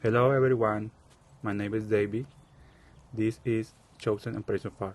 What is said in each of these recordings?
Hello everyone, my name is David. This is Chosen and Prison Farm.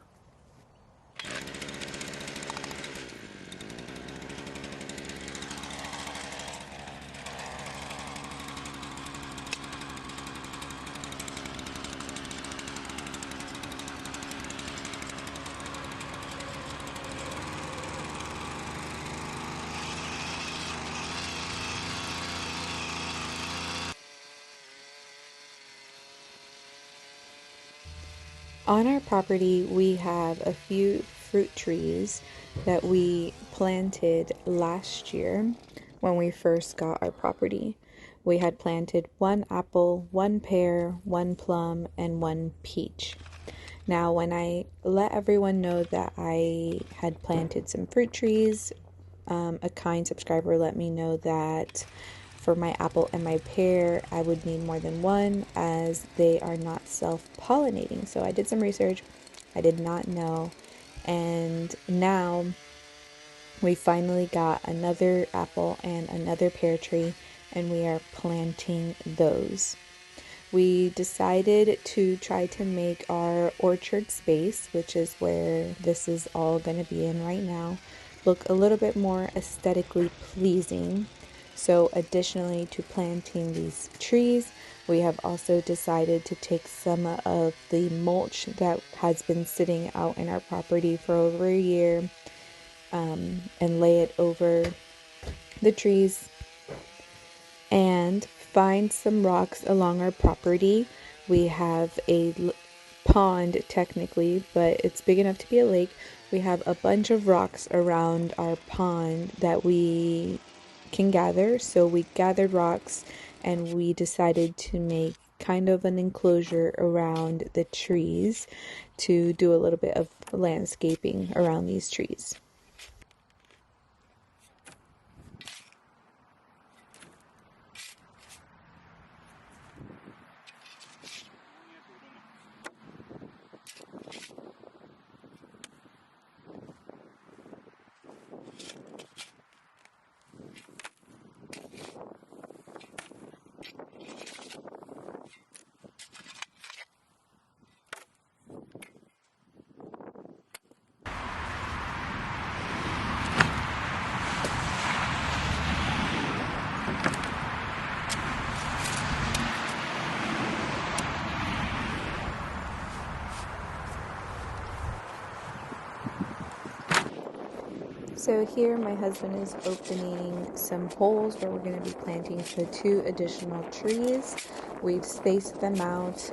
On our property, we have a few fruit trees that we planted last year when we first got our property. We had planted one apple, one pear, one plum, and one peach. Now, when I let everyone know that I had planted some fruit trees, a kind subscriber let me know that for my apple and my pear, I would need more than one as they are not self-pollinating. So I did some research. I did not know. And now we finally got another apple and another pear tree, and we are planting those. We decided to try to make our orchard space, which is where this is all going to be in right now, look a little bit more aesthetically pleasing. So additionally to planting these trees, we have also decided to take some of the mulch that has been sitting out in our property for over a year and lay it over the trees and find some rocks along our property. We have a pond technically, but it's big enough to be a lake. We have a bunch of rocks around our pond that we can gather. So we gathered rocks and we decided to make kind of an enclosure around the trees to do a little bit of landscaping around these trees. So here my husband is opening some holes where we're going to be planting the 2 additional trees. We've spaced them out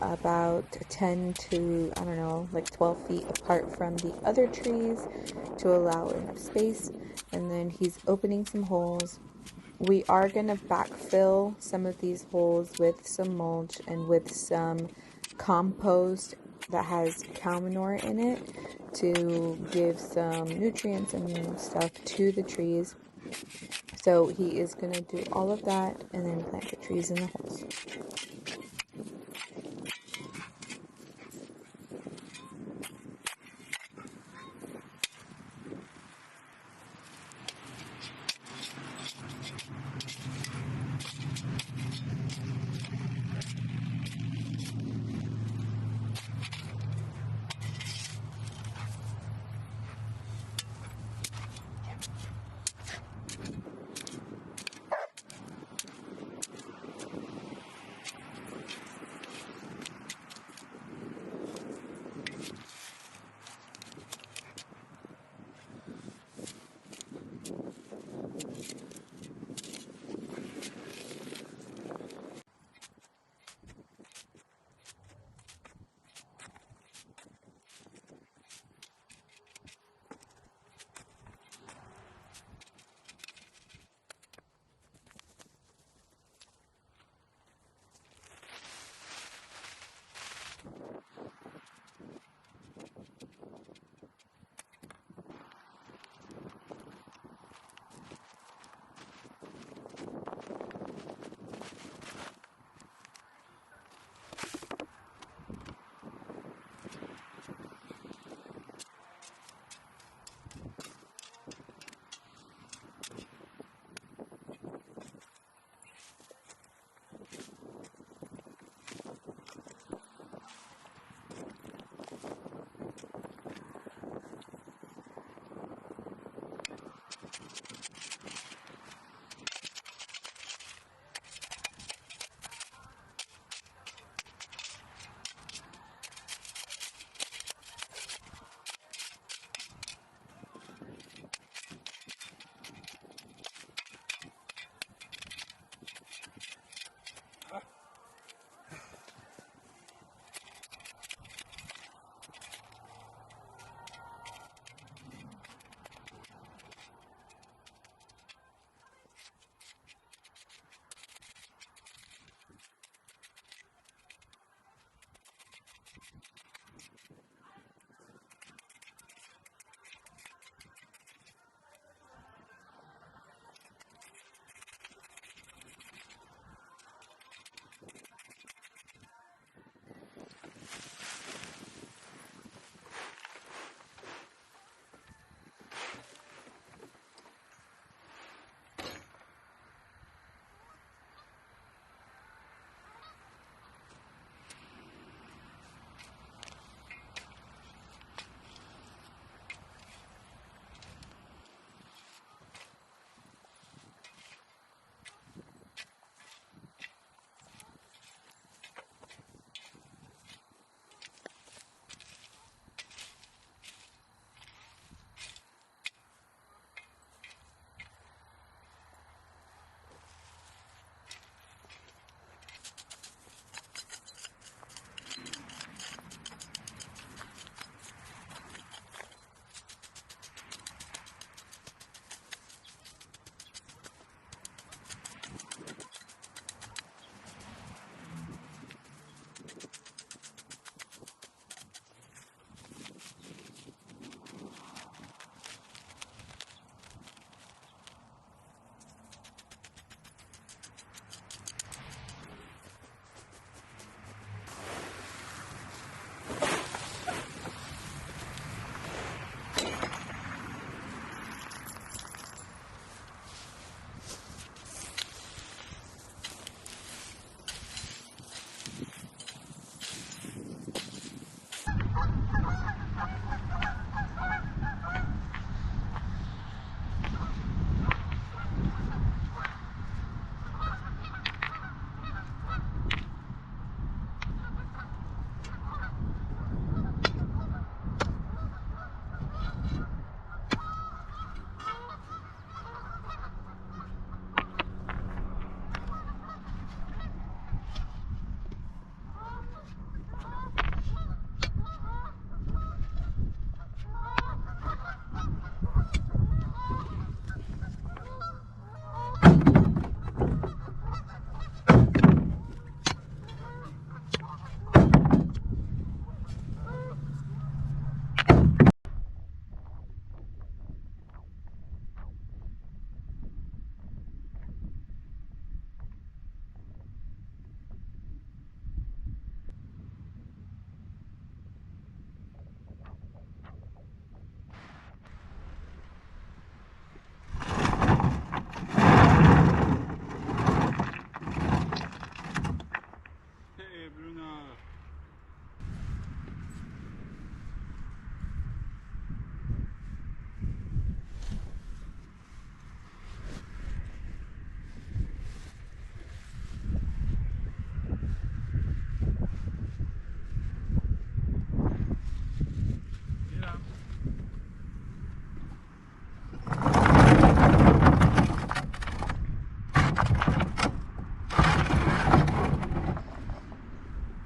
about 10 to, I don't know, like 12 feet apart from the other trees to allow enough space. And then he's opening some holes. We are going to backfill some of these holes with some mulch and with some compost that has cow manure in it to give some nutrients and stuff to the trees. So he is going to do all of that and then plant the trees in the holes.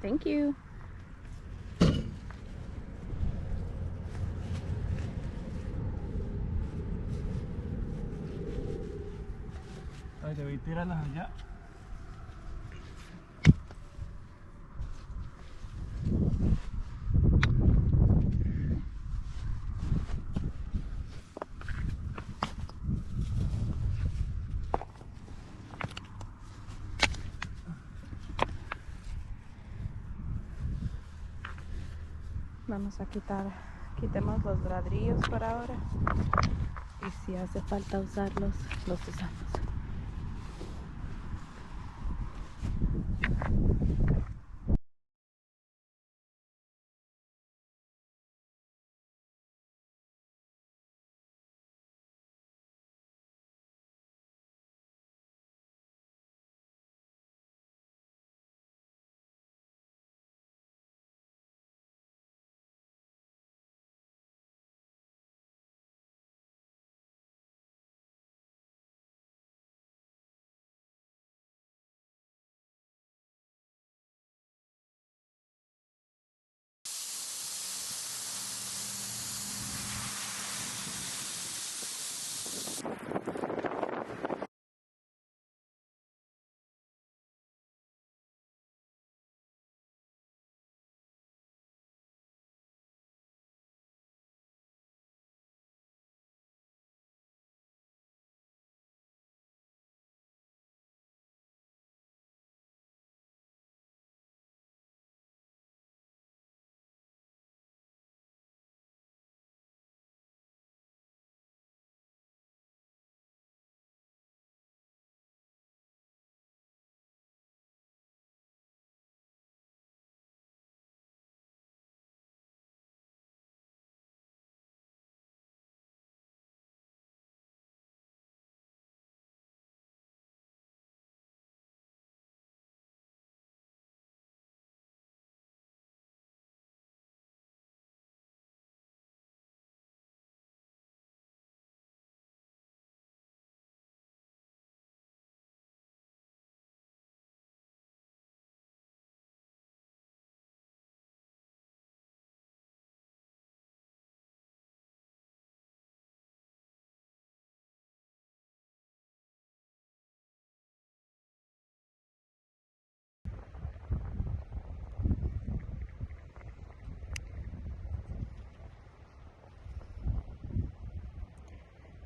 Thank you. Ay, debí tirarlas allá. Vamos a quitemos los ladrillos por ahora. Y si hace falta usarlos, los usamos.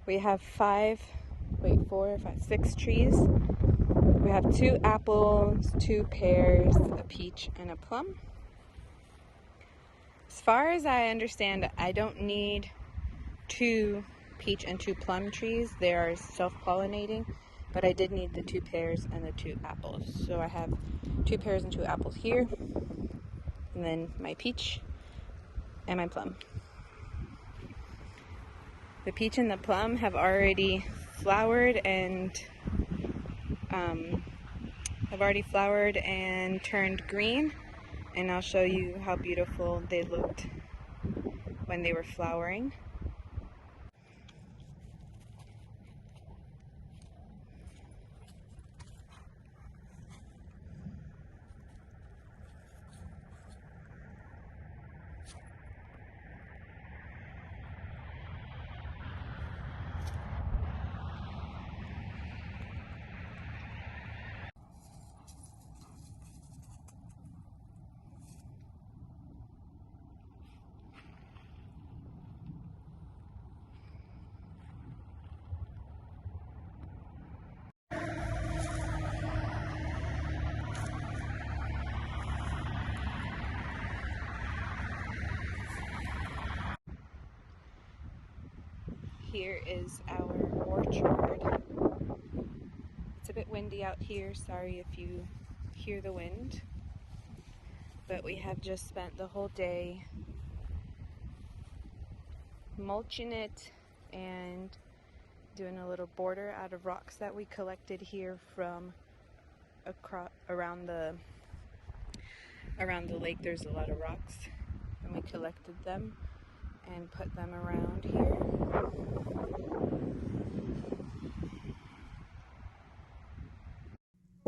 We have 6 trees. We have 2 apples, 2 pears, a peach, and a plum. As far as I understand, I don't need 2 peach and 2 plum trees. They are self-pollinating, but I did need the 2 pears and the 2 apples. So I have 2 pears and 2 apples here, and then my peach and my plum. The peach and the plum have already flowered and turned green, and I'll show you how beautiful they looked when they were flowering. Here is our orchard. It's a bit windy out here, sorry if you hear the wind. But we have just spent the whole day mulching it and doing a little border out of rocks that we collected here from around the lake. There's a lot of rocks, and we collected them and put them around here.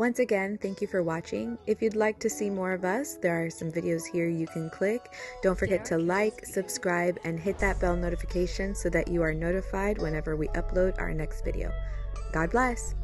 Once again, thank you for watching. If you'd like to see more of us, there are some videos here you can click. Don't forget to like, subscribe, and hit that bell notification so that you are notified whenever we upload our next video. God bless.